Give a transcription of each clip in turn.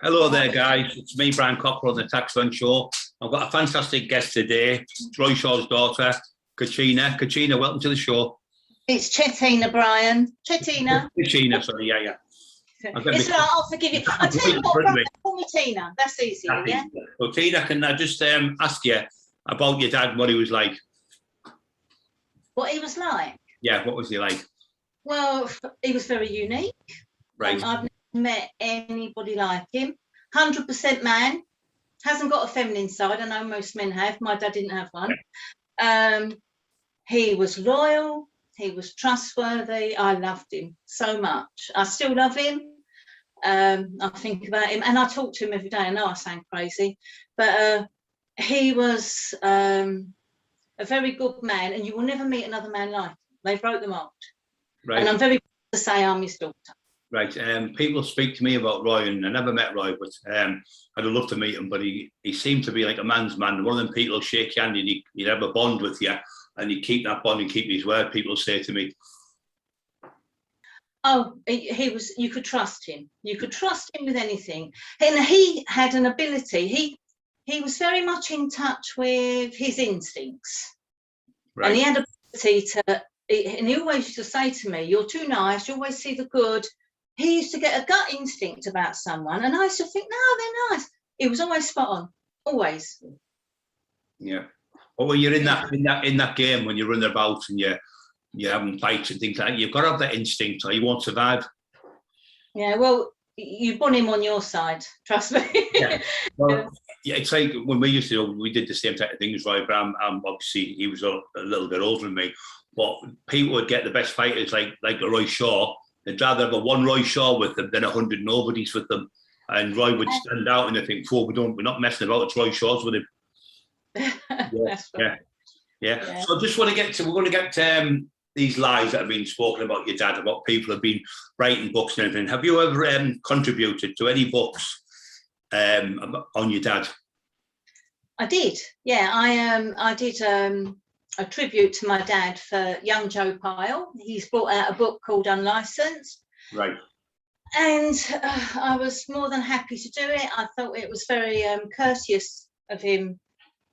Hello there, guys. It's me, Brian Cockerill, on the Taxman Show. I've got a fantastic guest today, Roy Shaw's daughter, Chettina. Chettina, welcome to the show. It's Chettina, Brian. Chettina. Chettina, sorry, yeah. It's right, I'll forgive you. I'll tell you what, Brian, call me Tina. That's easier, yeah? Well, Tina, can I just ask you about your dad, what he was like? What he was like? Yeah, what was he like? Well, he was very unique. Right. I've never met anybody like him. 100% man. Hasn't got a feminine side. I know most men have. My dad didn't have one. He was loyal. He was trustworthy. I loved him so much. I still love him. I think about him and I talk to him every day. I know I sound crazy, but he was a very good man, and you will never meet another man like him. They broke the mold. Right. And I'm very proud to say I'm his daughter. Right. People speak to me about Roy, and I never met Roy, but I'd love to meet him. But he seemed to be like a man's man. One of them people shake your hand and he'd have a bond with you, and he'd keep that bond and keep his word. People say to me. Oh, he was. You could trust him. You could trust him with anything, and he had an ability. He was very much in touch with his instincts, right. And he had an ability to. And he always used to say to me, "You're too nice. You always see the good." He used to get a gut instinct about someone, and I used to think, "No, they're nice." He was always spot on, always. Yeah. Well, when you're in that game, when you're running about and you're having fights and things like that, you've got to have that instinct or you won't survive. Yeah, well, you've won him on your side, trust me. Yeah. Well, yeah, it's like when we used to, we did the same type of things, right? But I'm obviously, he was a little bit older than me, but people would get the best fighters like Roy Shaw. They'd rather have a one Roy Shaw with them than 100 nobodies with them. And Roy would stand out and I think, we're not messing about, it's Roy Shaw's with him. Yeah. So I just want to get to, we're going to get these lies that have been spoken about your dad, about people have been writing books and everything. Have you ever contributed to any books on your dad? I did, yeah. I did a tribute to my dad for young Joe Pyle. He's brought out a book called Unlicensed. Right. And I was more than happy to do it. I thought it was very courteous of him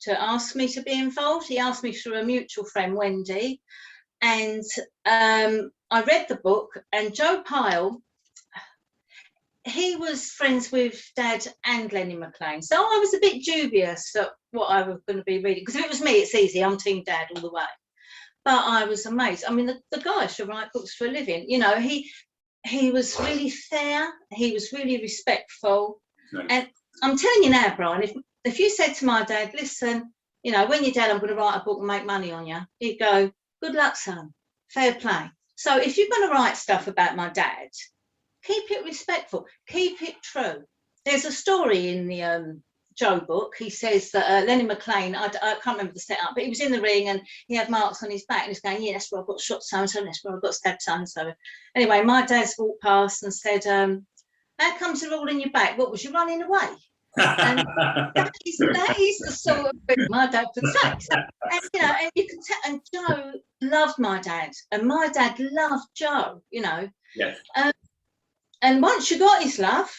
to ask me to be involved. He asked me through a mutual friend, Wendy, and I read the book. And Joe Pyle, he was friends with Dad and Lenny McLean, so I was a bit dubious at what I was going to be reading, because if it was me, it's easy. I'm Team Dad all the way. But I was amazed. I mean, the guy should write books for a living. You know, he was really fair. He was really respectful. Nice. And I'm telling you now, Brian, if you said to my dad, listen, you know, when you're dead, I'm going to write a book and make money on you, he'd go, good luck, son, fair play. So if you're going to write stuff about my dad, keep it respectful, keep it true. There's a story in the Joe book. He says that Lenny McLean, I can't remember the setup, but he was in the ring and he had marks on his back and he's going, yeah, that's where I got shot so-and-so, that's where I got stabbed so-and-so. Anyway, my dad's walked past and said, how comes they're all in your back? What, was you running away? And that is the sort of thing my dad would say. So, and you know, and you can tell. And Joe loved my dad, and my dad loved Joe. You know. Yes. And once you got his love,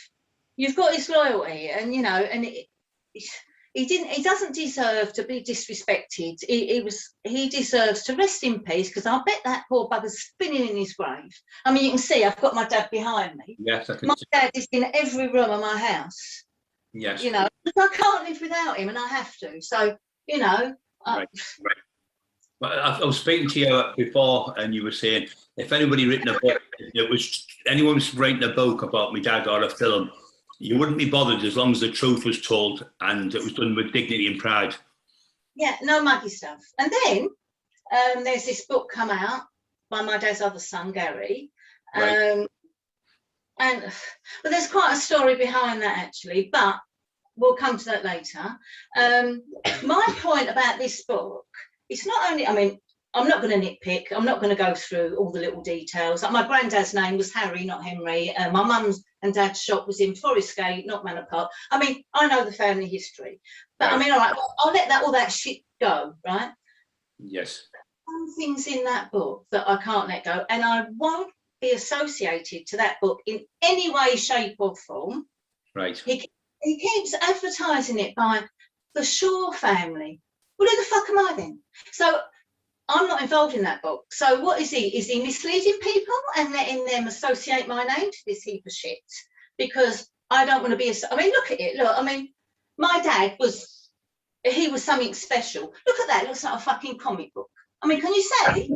you've got his loyalty, and you know, and he doesn't deserve to be disrespected. He deserves to rest in peace, because I bet that poor bugger's spinning in his grave. I mean, you can see I've got my dad behind me. Yes, I can. My dad is in every room of my house. Yes. You know, I can't live without him, and I have to. So, you know. Right. Well, I was speaking to you before, and you were saying if anybody written a book, anyone was writing a book about my dad or a film, you wouldn't be bothered as long as the truth was told and it was done with dignity and pride. Yeah, no muggy stuff. And then there's this book come out by my dad's other son, Gary. Right. And well, there's quite a story behind that, actually, but we'll come to that later. My point about this book, it's not only, I mean, I'm not going to nitpick. I'm not going to go through all the little details. Like my granddad's name was Harry, not Henry. My mum's and dad's shop was in Forest Gate, not Manor Park. I mean, I know the family history. But I mean, all right, well, I'll let all that shit go, right? Yes. Some things in that book that I can't let go, and I won't be associated to that book in any way, shape or form. Right. He keeps advertising it by the Shaw family. Well, who the fuck am I then? So I'm not involved in that book. So what is he? Is he misleading people and letting them associate my name to this heap of shit? Because I don't want to be I mean, look at it. Look, I mean, my dad was, he was something special. Look at that. It looks like a fucking comic book. I mean, can you say?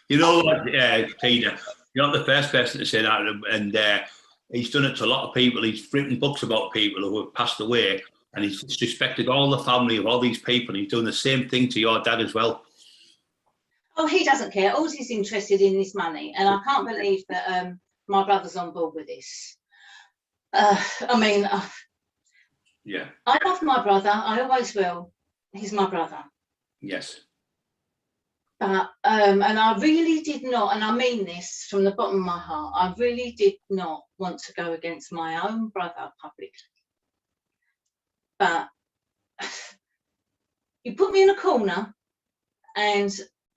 You know what, Tina, you're not the first person to say that, and he's done it to a lot of people. He's written books about people who have passed away, and he's disrespected all the family of all these people. He's doing the same thing to your dad as well. Oh, he doesn't care. All he's interested in is money, and I can't believe that my brother's on board with this. I mean, yeah, I love my brother. I always will. He's my brother. Yes. But and I really did not, and I mean this from the bottom of my heart, I really did not want to go against my own brother publicly. But you put me in a corner, and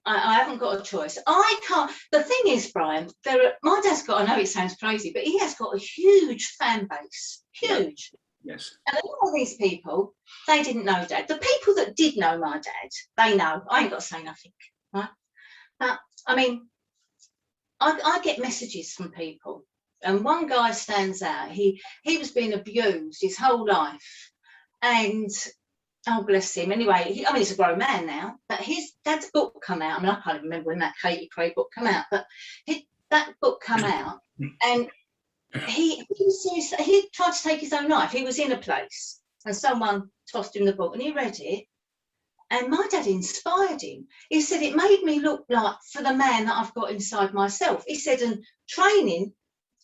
I haven't got a choice. I can't. The thing is, Brian, my dad's got, I know it sounds crazy, but he has got a huge fan base. Huge. Yes. And a lot of these people, they didn't know Dad. The people that did know my dad, they know. I ain't got to say nothing, right? But I mean, I get messages from people, and one guy stands out. He was being abused his whole life, and oh bless him. Anyway, I mean, he's a grown man now, but his dad's book come out. I mean, I can't even remember when that Katie Craig book come out, but that book come out, and he tried to take his own life. He was in a place, and someone tossed him the book, and he read it. And my dad inspired him. He said, it made me look like for the man that I've got inside myself. He said, and training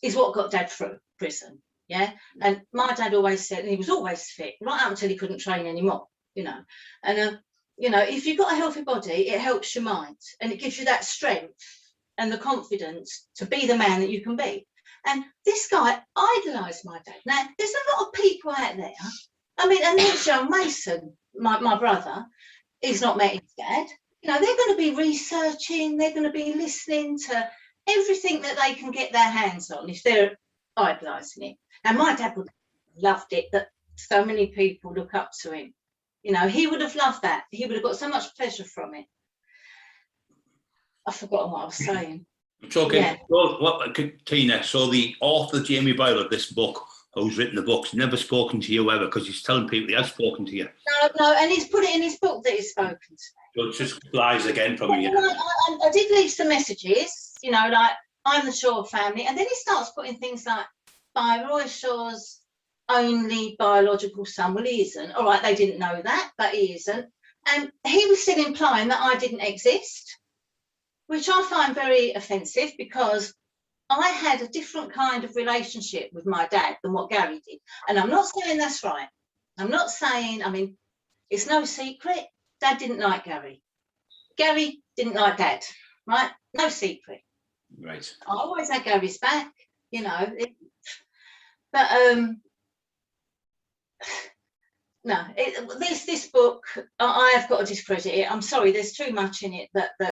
is what got Dad through prison. Yeah. And my dad always said, and he was always fit, right up until he couldn't train anymore, you know. And, you know, if you've got a healthy body, it helps your mind, and it gives you that strength and the confidence to be the man that you can be. And this guy idolised my dad. Now, there's a lot of people out there. I mean, and there's Joe Mason, my brother. He's not met his dad. You know, they're going to be researching, they're going to be listening to everything that they can get their hands on if they're idolising it. And my dad would have loved it that so many people look up to him. You know, he would have loved that. He would have got so much pleasure from it. I've forgotten what I was saying. It's okay. Yeah. Well, Tina, so the author, Jamie Boyle, of this book, who's written the book's never spoken to you ever, because he's telling people he has spoken to you. No, and he's put it in his book that he's spoken to. So it's just lies again from you. I did leave some messages, you know, like, I'm the Shaw family. And then he starts putting things like, by Roy Shaw's only biological son. Well, he isn't. All right, they didn't know that, but he isn't. And he was still implying that I didn't exist, which I find very offensive, because I had a different kind of relationship with my dad than what Gary did. And I'm not saying that's right. I'm not saying, I mean, it's no secret. Dad didn't like Gary. Gary didn't like Dad, right? No secret. Right. I always had Gary's back, you know. No, this book, I have got to discredit it. I'm sorry, there's too much in it that